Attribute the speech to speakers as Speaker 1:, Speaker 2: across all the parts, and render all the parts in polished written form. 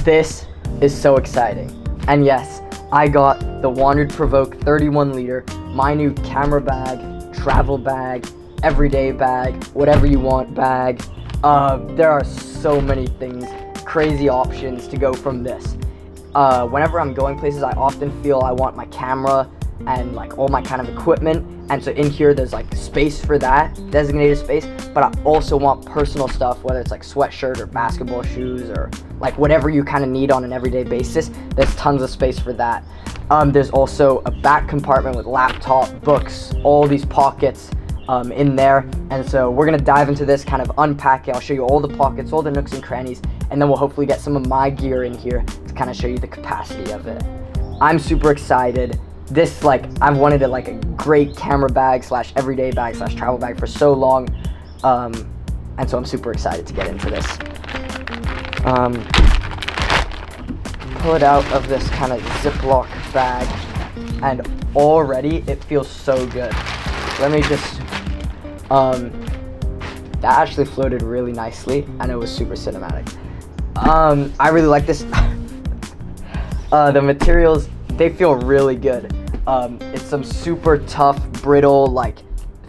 Speaker 1: This is so exciting. And yes, I got the WANDRD Provoke 31 liter, my new camera bag, travel bag, everyday bag, whatever you want bag. There are so many things, crazy options to go from this. Whenever I'm going places, I often feel I want my camera and like all my kind of equipment, and so in here there's like space for that, designated space, but I also want personal stuff, whether it's like sweatshirt or basketball shoes or like whatever you kind of need on an everyday basis. There's tons of space for that. There's also a back compartment with laptop, books, all these pockets in there, and so we're gonna dive into this, kind of unpack it. I'll show you all the pockets, all the nooks and crannies, and then we'll hopefully get some of my gear in here to kind of show you the capacity of it. I'm super excited. This, like, I've wanted like a great camera bag slash everyday bag slash travel bag for so long, and so I'm super excited to get into this. Pull it out of this kind of Ziploc bag, and already it feels so good. Let me just, that actually floated really nicely, and it was super cinematic. I really like this. The materials, they feel really good. It's some super tough, brittle, like,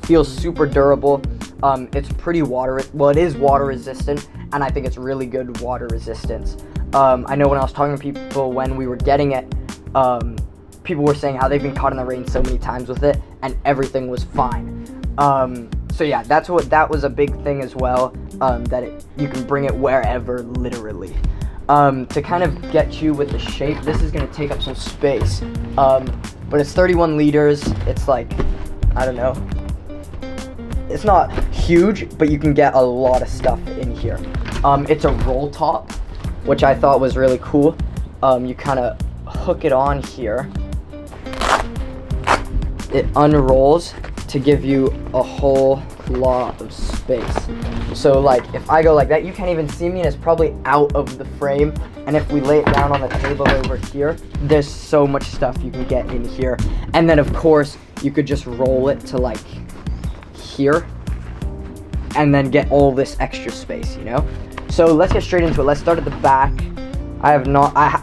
Speaker 1: feels super durable. It's pretty it is water resistant, and I think it's really good water resistance. I know when I was talking to people when we were getting it, people were saying how they've been caught in the rain so many times with it, and everything was fine. So yeah, that was a big thing as well, that you can bring it wherever, literally. To kind of get you with the shape, this is going to take up some space, but it's 31 liters, it's like, I don't know, it's not huge, but you can get a lot of stuff in here. It's a roll top, which I thought was really cool. You kind of hook it on here, it unrolls to give you a whole lot of space. So like if I go like that, you can't even see me, and it's probably out of the frame. And if we lay it down on the table over here, there's so much stuff you can get in here. And then of course you could just roll it to like here and then get all this extra space, you know? So let's get straight into it. Let's start at the back. I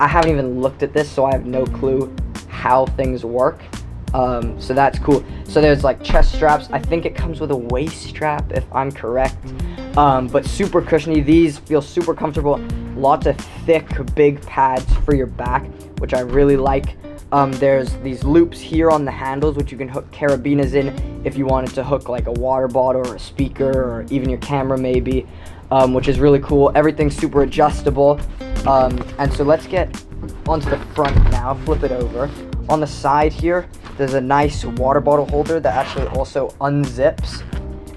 Speaker 1: haven't even looked at this, so I have no clue how things work. So that's cool. So there's like chest straps. I think it comes with a waist strap if I'm correct. But super cushiony. These feel super comfortable. Lots of thick, big pads for your back, which I really like. There's these loops here on the handles, which you can hook carabiners in if you wanted to hook like a water bottle or a speaker or even your camera maybe, which is really cool. Everything's super adjustable. And so let's get onto the front now. Flip it over. On the side here, there's a nice water bottle holder that actually also unzips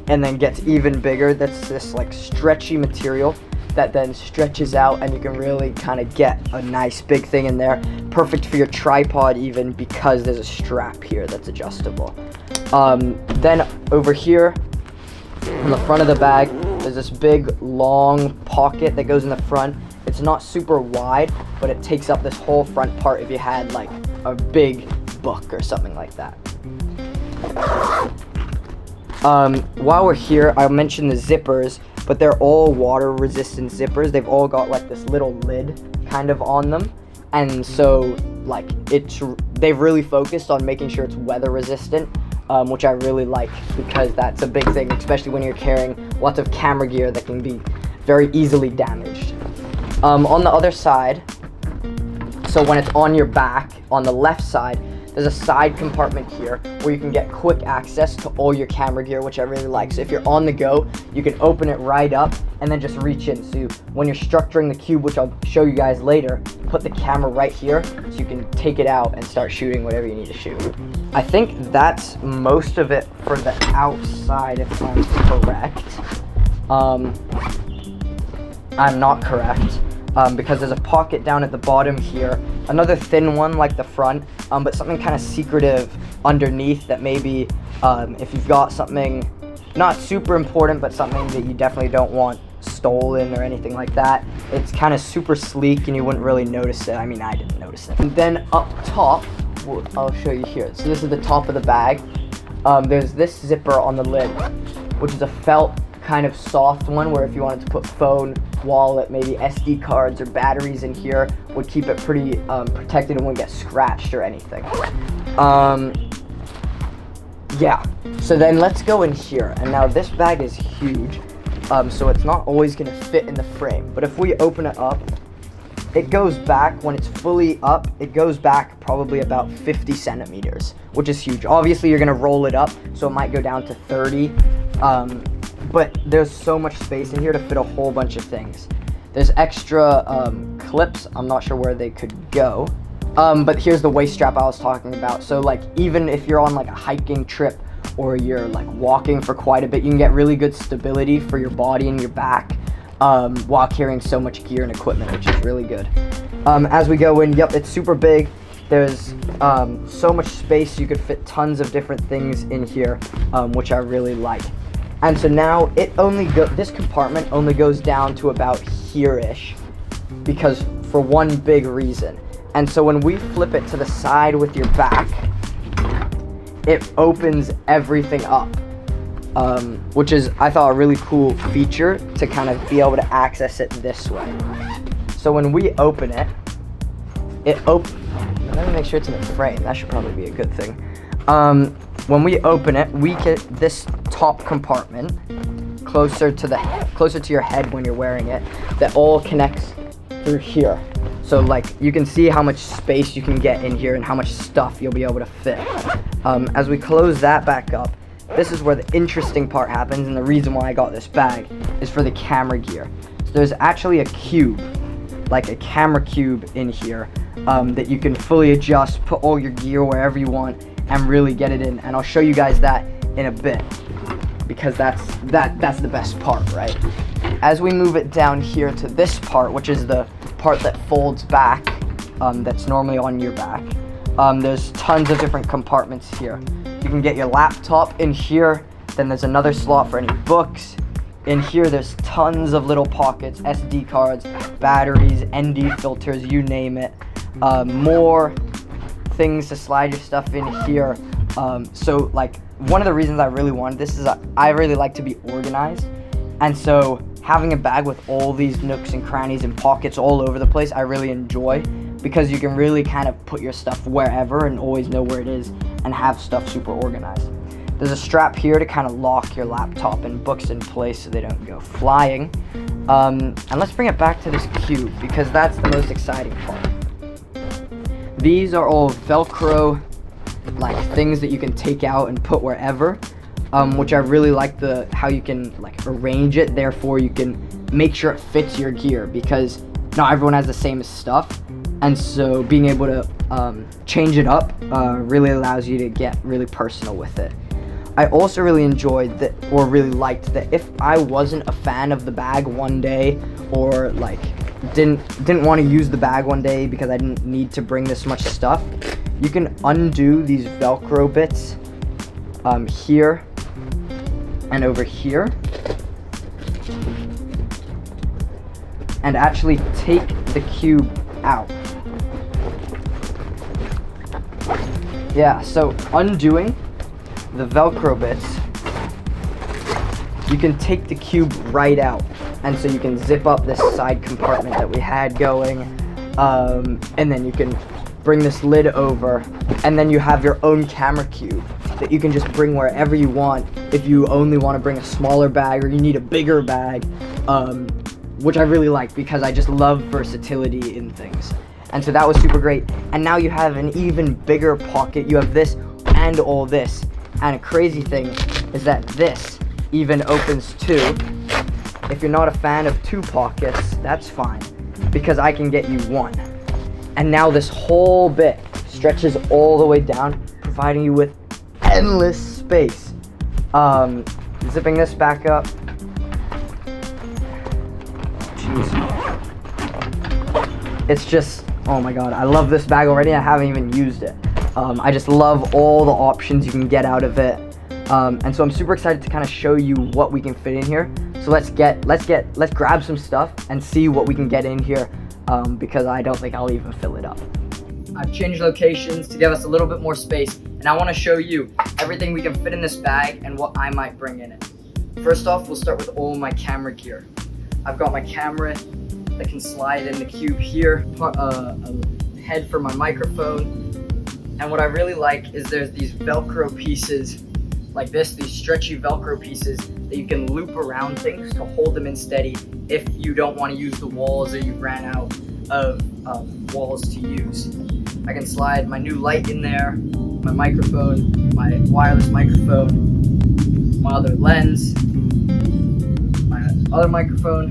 Speaker 1: and then gets even bigger. That's this like stretchy material that then stretches out, and you can really kind of get a nice big thing in there. Perfect for your tripod even, because there's a strap here that's adjustable. Then over here on the front of the bag, there's this big long pocket that goes in the front. It's not super wide, but it takes up this whole front part if you had like a big book or something like that. While we're here, I mentioned the zippers, but they're all water resistant zippers. They've all got like this little lid kind of on them, and so like they've really focused on making sure it's weather resistant, which I really like, because that's a big thing, especially when you're carrying lots of camera gear that can be very easily damaged. On the other side, so when it's on your back, on the left side, there's a side compartment here where you can get quick access to all your camera gear, which I really like. So if you're on the go, you can open it right up and then just reach in. So when you're structuring the cube, which I'll show you guys later, put the camera right here so you can take it out and start shooting whatever you need to shoot. I think that's most of it for the outside, if I'm correct. I'm not correct. Because there's a pocket down at the bottom here, another thin one like the front, but something kind of secretive underneath that maybe if you've got something not super important, but something that you definitely don't want stolen or anything like that, it's kind of super sleek and you wouldn't really notice it. I mean, I didn't notice it. And then up top, I'll show you here. So this is the top of the bag. There's this zipper on the lid, which is a felt kind of soft one where if you wanted to put phone, wallet, maybe SD cards or batteries in here, would keep it pretty protected and wouldn't get scratched or anything. Yeah, so then let's go in here. And now this bag is huge, so it's not always gonna fit in the frame. But if we open it up, it goes back, when it's fully up, it goes back probably about 50 centimeters, which is huge. Obviously, you're gonna roll it up, so it might go down to 30, but there's so much space in here to fit a whole bunch of things. There's extra clips, I'm not sure where they could go, but here's the waist strap I was talking about. So like, even if you're on like a hiking trip or you're like walking for quite a bit, you can get really good stability for your body and your back. While carrying so much gear and equipment, which is really good. As we go in, yep, it's super big. There's so much space, you could fit tons of different things in here, which I really like. And so now this compartment only goes down to about here-ish, because for one big reason. And so when we flip it to the side with your back, it opens everything up. Which is, I thought, a really cool feature to kind of be able to access it this way. So when we open it, let me make sure it's in the frame. That should probably be a good thing. When we open it, we get this top compartment closer to your head when you're wearing it, that all connects through here. So like, you can see how much space you can get in here and how much stuff you'll be able to fit. As we close that back up, this is where the interesting part happens, and the reason why I got this bag is for the camera gear. So there's actually a cube, like a camera cube in here, that you can fully adjust, put all your gear wherever you want, and really get it in. And I'll show you guys that in a bit, because that's the best part, right? As we move it down here to this part, which is the part that folds back, that's normally on your back, there's tons of different compartments here. You can get your laptop in here, then there's another slot for any books. In here, there's tons of little pockets, SD cards, batteries, ND filters, you name it. More things to slide your stuff in here. So like, one of the reasons I really wanted this is I really like to be organized. And so having a bag with all these nooks and crannies and pockets all over the place, I really enjoy, because you can really kind of put your stuff wherever and always know where it is and have stuff super organized. There's a strap here to kind of lock your laptop and books in place so they don't go flying. And let's bring it back to this cube, because that's the most exciting part. These are all Velcro like things that you can take out and put wherever, which I really like how you can like arrange it, therefore you can make sure it fits your gear, because not everyone has the same stuff. And so being able to change it up really allows you to get really personal with it. I also really enjoyed that, or really liked that, if I wasn't a fan of the bag one day, or like didn't want to use the bag one day because I didn't need to bring this much stuff, you can undo these Velcro bits here and over here, and actually take the cube out. Yeah, so undoing the Velcro bits, you can take the cube right out, and so you can zip up this side compartment that we had going, and then you can bring this lid over, and then you have your own camera cube that you can just bring wherever you want if you only want to bring a smaller bag or you need a bigger bag, which I really like, because I just love versatility in things. And so that was super great. And now you have an even bigger pocket. You have this and all this. And a crazy thing is that this even opens too. If you're not a fan of 2 pockets, that's fine, because I can get you 1. And now this whole bit stretches all the way down, providing you with endless space. Zipping this back up. Jeez. It's just, oh my god, I love this bag already. I haven't even used it. I just love all the options you can get out of it. And so I'm super excited to kind of show you what we can fit in here. So let's grab some stuff and see what we can get in here, because I don't think I'll even fill it up. I've changed locations to give us a little bit more space, and I want to show you everything we can fit in this bag and what I might bring in it. First off, we'll start with all my camera gear. I've got my camera that can slide in the cube here, a head for my microphone, and what I really like is there's these Velcro pieces like this, these stretchy Velcro pieces that you can loop around things to hold them in steady if you don't want to use the walls or you ran out of walls to use. I can slide my new light in there, my microphone, my wireless microphone, my other lens, my other microphone,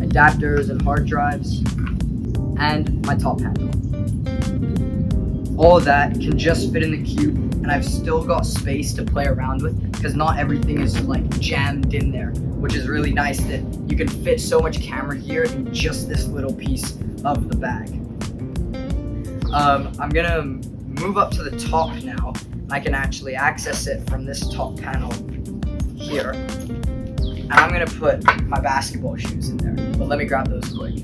Speaker 1: adapters and hard drives, and my top handle. All of that can just fit in the cube, and I've still got space to play around with because not everything is like jammed in there, which is really nice that you can fit so much camera gear in just this little piece of the bag. I'm gonna move up to the top now. I can actually access it from this top panel here. And I'm gonna put my basketball shoes in there, but let me grab those quick.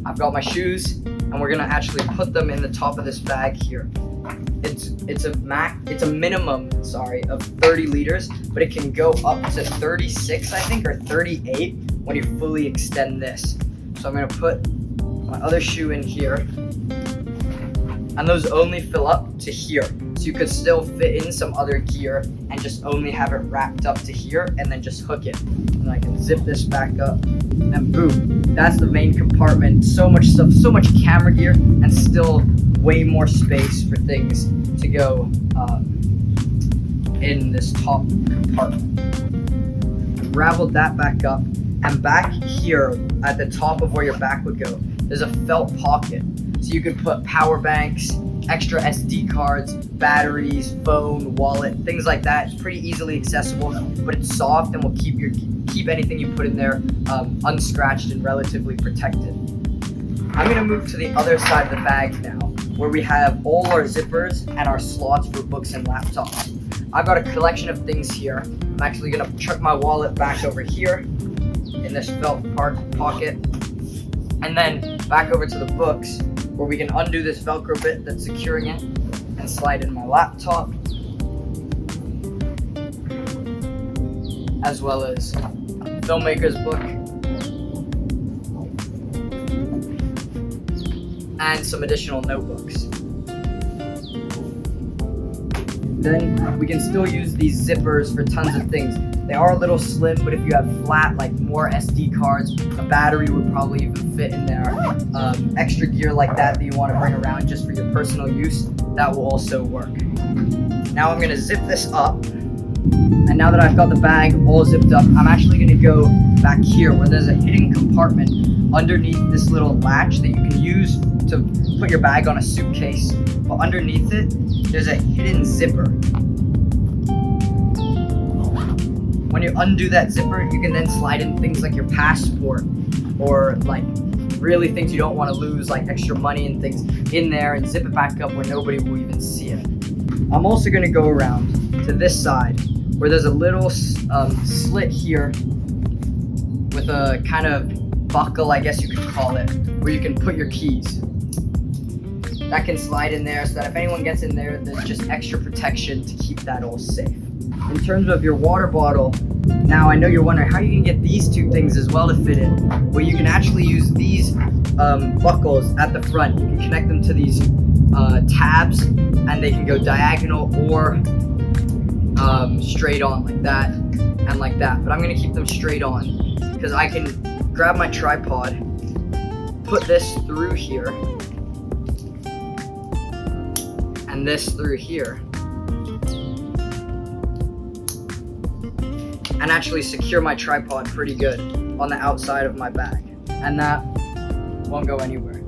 Speaker 1: I've got my shoes, and we're gonna actually put them in the top of this bag here. It's a minimum of 30 liters, but it can go up to 36, I think, or 38 when you fully extend this. So I'm gonna put my other shoe in here, and those only fill up to here. So you could still fit in some other gear and just only have it wrapped up to here and then just hook it. And I can zip this back up and boom, that's the main compartment. So much stuff, so much camera gear, and still way more space for things to go in this top compartment. Raveled that back up, and back here at the top of where your back would go, there's a felt pocket. So you could put power banks, extra SD cards, batteries, phone, wallet, things like that. It's pretty easily accessible, but it's soft and will keep anything you put in there unscratched and relatively protected. I'm gonna move to the other side of the bag now, where we have all our zippers and our slots for books and laptops. I've got a collection of things here. I'm actually gonna chuck my wallet back over here in this felt pocket, and then back over to the books, where we can undo this Velcro bit that's securing it and slide in my laptop, as well as filmmaker's book, and some additional notebooks. Then we can still use these zippers for tons of things. They are a little slim, but if you have flat, like more SD cards, a battery would probably even fit in there. Extra gear like that you want to bring around just for your personal use, that will also work. Now I'm gonna zip this up. And now that I've got the bag all zipped up, I'm actually gonna go back here where there's a hidden compartment underneath this little latch that you can use to put your bag on a suitcase. But underneath it, there's a hidden zipper. When you undo that zipper, you can then slide in things like your passport, or like really things you don't want to lose, like extra money and things in there, and zip it back up where nobody will even see it. I'm also gonna go around to this side where there's a little slit here with a kind of buckle, I guess you could call it, where you can put your keys. That can slide in there so that if anyone gets in there, there's just extra protection to keep that all safe. In terms of your water bottle, now I know you're wondering how you can get these two things as well to fit in. Well, you can actually use these buckles at the front. You can connect them to these tabs, and they can go diagonal or straight on like that and like that. But I'm gonna keep them straight on because I can grab my tripod, put this through here, and this through here, and actually secure my tripod pretty good on the outside of my bag, and that won't go anywhere.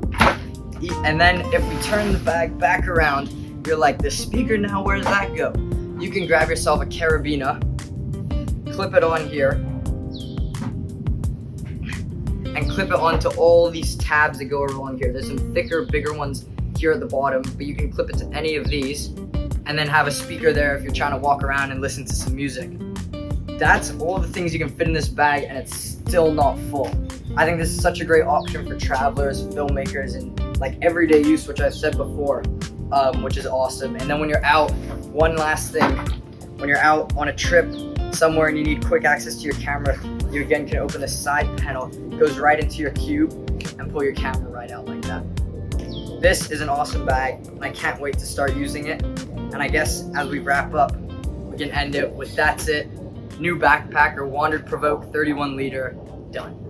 Speaker 1: And then if we turn the bag back around, you're like, the speaker now, where does that go? You can grab yourself a carabiner, clip it on here, and clip it onto all these tabs that go along here. There's some thicker, bigger ones here at the bottom, but you can clip it to any of these, and then have a speaker there if you're trying to walk around and listen to some music. That's all the things you can fit in this bag, and it's still not full. I think this is such a great option for travelers, filmmakers, and like everyday use, which I've said before, which is awesome. And then when you're out, one last thing, when you're out on a trip somewhere and you need quick access to your camera, you again can open the side panel, goes right into your cube, and pull your camera right out like that. This is an awesome bag, and I can't wait to start using it. And I guess as we wrap up, we can end it with that's it. New backpack or WANDRD Provoke 31 liter done.